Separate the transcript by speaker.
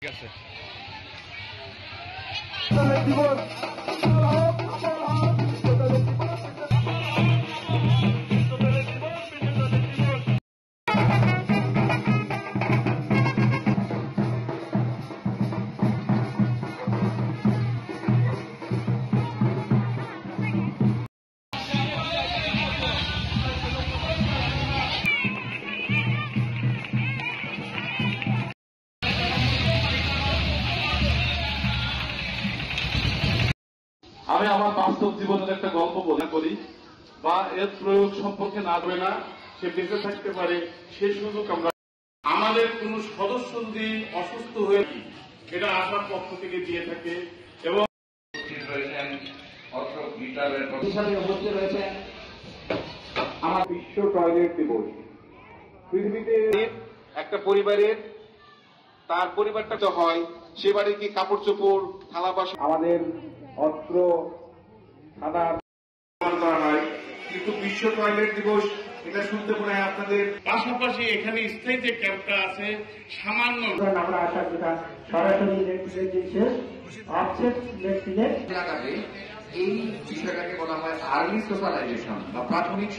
Speaker 1: ঠিক আছে।
Speaker 2: আমি আমার বাস্তব জীবনের একটা গল্প বলে করি বা এর প্রয়োগ সম্পর্কে না ধরে না সে বেঁচে থাকতে পারে সেই সুযোগ আমরা আমাদের কোন সদস্য যদি অসুস্থ হয়ে এটা আশার পক্ষ থেকে দিয়ে থাকে এবং
Speaker 3: উপস্থিত রয়েছেন
Speaker 2: আমার বিশ্ব টয়লেট দিবস পৃথিবীতে একটা পরিবারের তার পরিবারটা তো হয় সে বাড়ির কি কাপড় চোপড় থালা বাসন আমাদের অস্ত্র থানা করা হয় কিন্তু বিশ্ব টয়লেট দিবস এটা শুনতে মনে হয় আপনাদের পাশাপাশি এখানে স্থায়ী যে ক্যাম্পটা আছে সামান্য
Speaker 3: আমরা আশা করি সরাসরি
Speaker 4: এই বিষয়টাকে বলা হয় আর্লি সোশ্যালাইজেশন বা প্রাথমিক